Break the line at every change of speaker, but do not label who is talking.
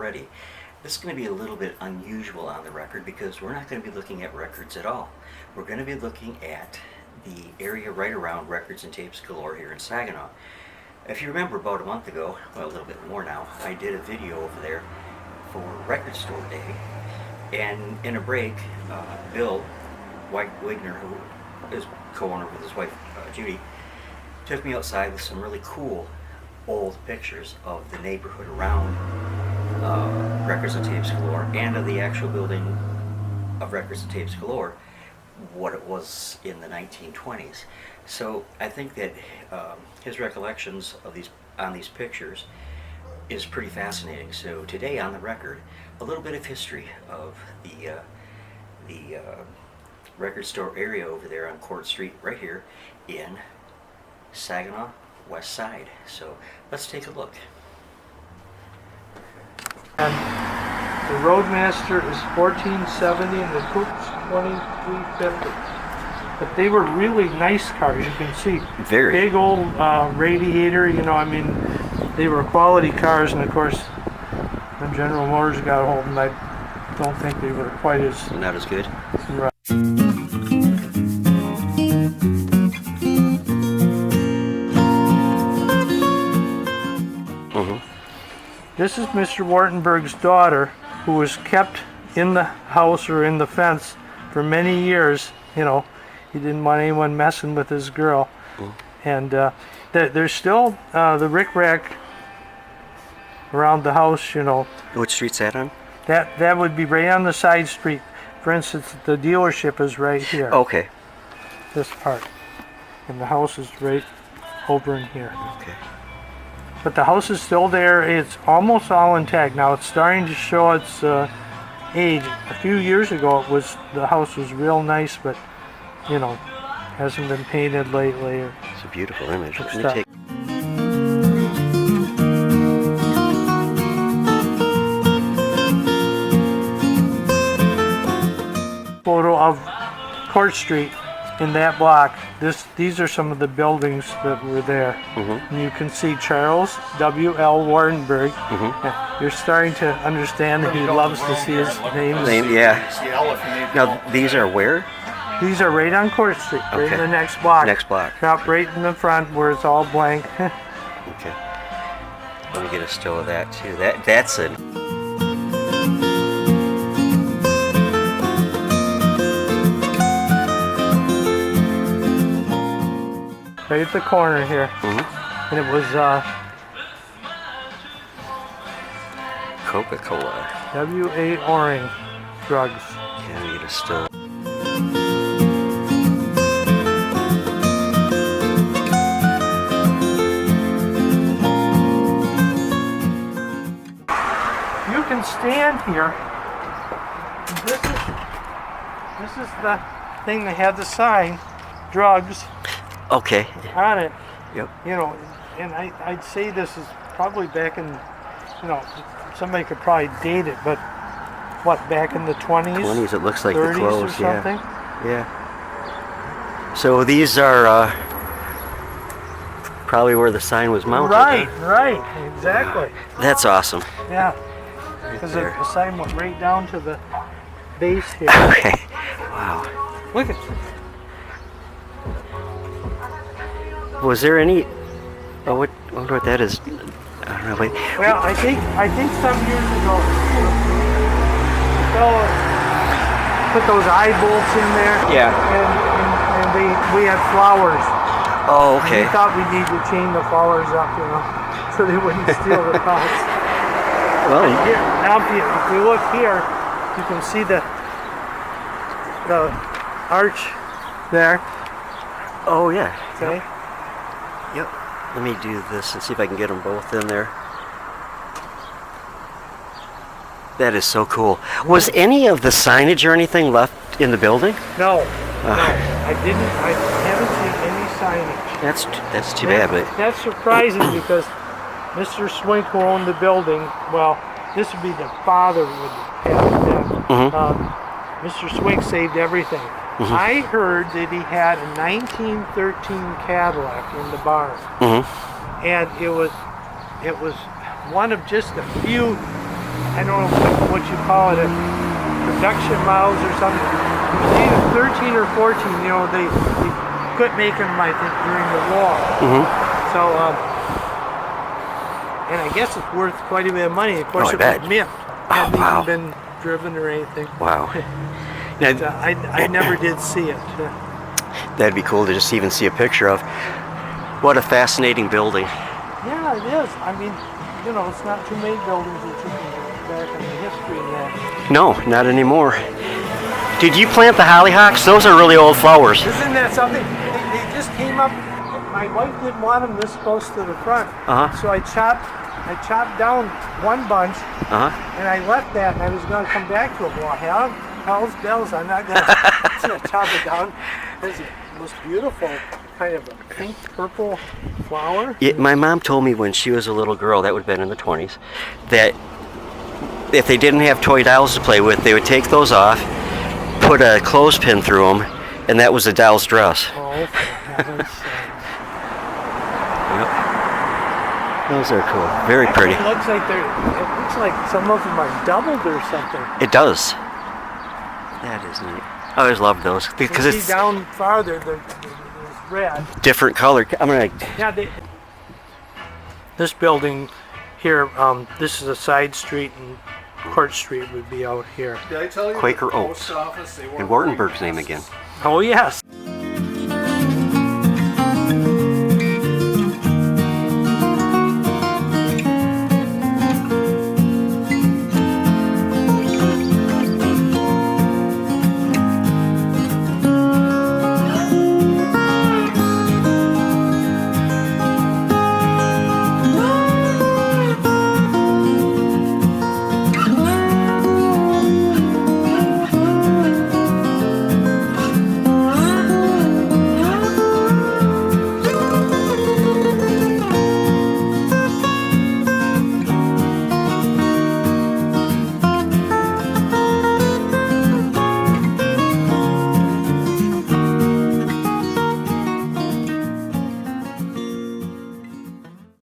already. This is going to be a little bit unusual on the record because we're not going to be looking at records at all. We're going to be looking at the area right around Records and Tapes Galore here in Saginaw. If you remember, about a month ago, well, a little bit more now, I did a video over there for Record Store Day, and in a break, Bill Weigner, who is co-owner with his wife Judy, took me outside with some really cool old pictures of the neighborhood around Records and Tapes Galore and of the actual building of Records and Tapes Galore, what it was in the 1920s. So I think that his recollections of these pictures is pretty fascinating. So today on the record, a little bit of history of the record store area over there on Court Street right here in Saginaw West Side. So let's take a look.
And the Roadmaster is 1470 and the Coupe's 2350. But they were really nice cars, you can see.
Very.
Big old radiator, you know, I mean, they were quality cars, and of course, when General Motors got a hold of them, I don't think they were quite as...
Not as good?
Right. This is Mr. Wartenberg's daughter, who was kept in the house or in the fence for many years. You know, he didn't want anyone messing with his girl. And there's still the rickrack around the house, you know.
Which street's that on?
That would be right on the side street. For instance, the dealership is right here.
Okay.
This part. And the house is right over in here.
Okay.
But the house is still there. It's almost all intact. Now it's starting to show its age. A few years ago, the house was real nice, but you know, hasn't been painted lately.
It's a beautiful image. Let me take.
Photo of Court Street in that block. These are some of the buildings that were there. And you can see Charles W.L. Wartenberg. You're starting to understand that he loves to see his name.
Yeah. Now these are where?
These are right on Court Street, right in the next block.
Next block.
Yep, right in the front where it's all blank.
Okay. Let me get a still of that too. That's it.
Right at the corner here. And it was
Coca-Cola.
W.A. Oring drugs.
Yeah, let me get a still.
You can stand here. This is the thing that had the sign, drugs.
Okay.
On it.
Yep.
You know, and I'd say this is probably back in, you know, somebody could probably date it, but what, back in the 20s?
20s, it looks like
30s
the clothes,
or something?
Yeah. So these are probably where the sign was mounted.
Right,
huh?
right, exactly.
That's awesome.
Yeah, because the sign went right down to the base here.
Okay. Wow.
Look at.
Was there any? Oh, I wonder what that is. I don't know. Wait.
Well, I think some years ago, the fellow put those eye bolts in there.
Yeah.
And we had flowers.
Oh, okay.
And we thought we needed to chain the flowers up, you know, so they wouldn't steal the pots.
Well,
here, now if you look here, you can see the arch there.
Oh yeah.
Okay.
Yep. Let me do this and see if I can get them both in there. That is so cool. Was any of the signage or anything left in the building?
No. No. I haven't seen any signage.
That's too bad, but
That's surprising because Mr. Swink, who owned the building, well, this would be the father would have been. Mr. Swink saved everything. I heard that he had a 1913 Cadillac in the barn, and it was one of just a few I don't know what you call it, a production models or something. It was either 13 or 14, you know, they quit making them, I think, during the war. So, and I guess it's worth quite a bit of money. Of course,
I
it
bet.
was mint. Hadn't
wow.
even been driven or anything.
Wow.
But, I never did see it.
That'd be cool to just even see a picture of. What a fascinating building.
Yeah, it is. I mean, you know, it's not too many buildings that you can get back in the history of that.
No, not anymore. Did you plant the hollyhocks? Those are really old flowers.
Isn't that something? They just came up. My wife didn't want them this close to the front, so I chopped down one bunch, and I left that, and I was going to come back to it. Well, hell's bells, I'm not going to chop it down. It's the most beautiful kind of a pink purple flower.
Yeah, my mom told me when she was a little girl, that would have been in the 20s, that if they didn't have toy dolls to play with, they would take those off, put a clothespin through them, and that was a doll's dress.
Oh, for heaven's sake.
Yep. Those are cool. Very pretty.
It looks like some of them are doubled or something.
It does. That is neat. I always loved those because
You see
it's
down farther, there's red.
different color. I'm gonna.
Yeah, this building here, this is a side street, and Court Street would be out here.
Did I tell you
Quaker
the post
Oats.
office, they weren't
And Wartenberg's
very
name again.
Oh yes.